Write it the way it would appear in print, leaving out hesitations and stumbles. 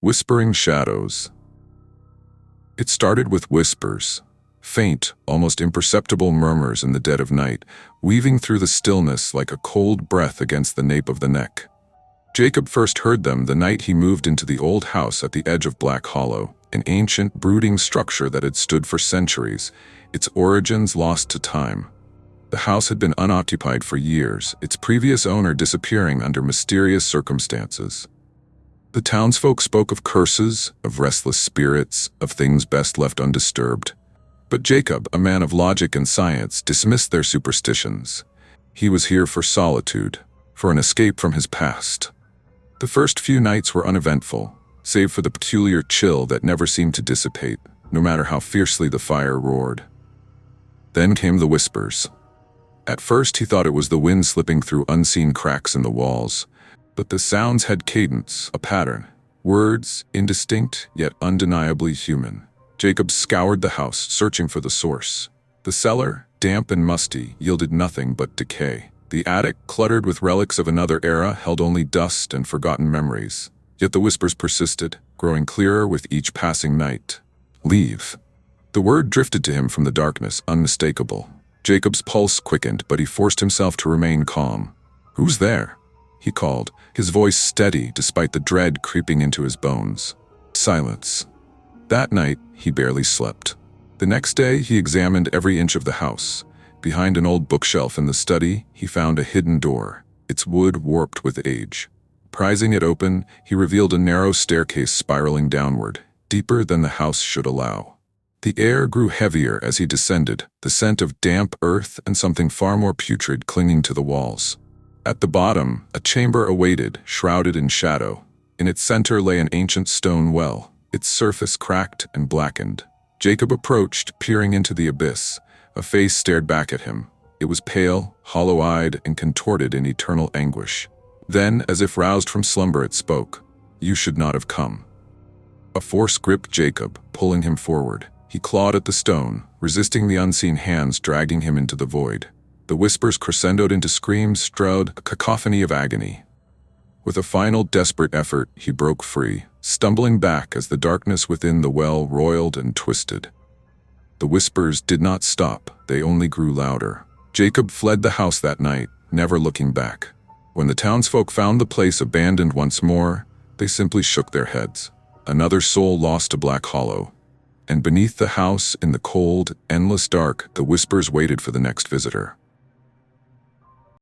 Whispering shadows. It started with whispers, faint, almost imperceptible murmurs in the dead of night, weaving through the stillness like a cold breath against the nape of the neck. Jacob first heard them the night he moved into the old house at the edge of Black Hollow, an ancient, brooding structure that had stood for centuries, its origins lost to time. The house had been unoccupied for years, its previous owner disappearing under mysterious circumstances. The townsfolk spoke of curses, of restless spirits, of things best left undisturbed. But Jacob, a man of logic and science, dismissed their superstitions. He was here for solitude, for an escape from his past. The first few nights were uneventful, save for the peculiar chill that never seemed to dissipate, no matter how fiercely the fire roared. Then came the whispers. At first he thought it was the wind slipping through unseen cracks in the walls, but the sounds had cadence, a pattern. Words, indistinct, yet undeniably human. Jacob scoured the house, searching for the source. The cellar, damp and musty, yielded nothing but decay. The attic, cluttered with relics of another era, held only dust and forgotten memories. Yet the whispers persisted, growing clearer with each passing night. Leave. The word drifted to him from the darkness, unmistakable. Jacob's pulse quickened, but he forced himself to remain calm. "Who's there?" he called, his voice steady despite the dread creeping into his bones. Silence. That night, he barely slept. The next day, he examined every inch of the house. Behind an old bookshelf in the study, he found a hidden door, its wood warped with age. Prizing it open, he revealed a narrow staircase spiraling downward, deeper than the house should allow. The air grew heavier as he descended, the scent of damp earth and something far more putrid clinging to the walls. At the bottom, a chamber awaited, shrouded in shadow. In its center lay an ancient stone well, its surface cracked and blackened. Jacob approached, peering into the abyss. A face stared back at him. It was pale, hollow-eyed, and contorted in eternal anguish. Then, as if roused from slumber, it spoke. "You should not have come." A force gripped Jacob, pulling him forward. He clawed at the stone, resisting the unseen hands dragging him into the void. The whispers crescendoed into screams, strewed a cacophony of agony. With a final desperate effort, he broke free, stumbling back as the darkness within the well roiled and twisted. The whispers did not stop, they only grew louder. Jacob fled the house that night, never looking back. When the townsfolk found the place abandoned once more, they simply shook their heads. Another soul lost to Black Hollow. And beneath the house, in the cold, endless dark, the whispers waited for the next visitor.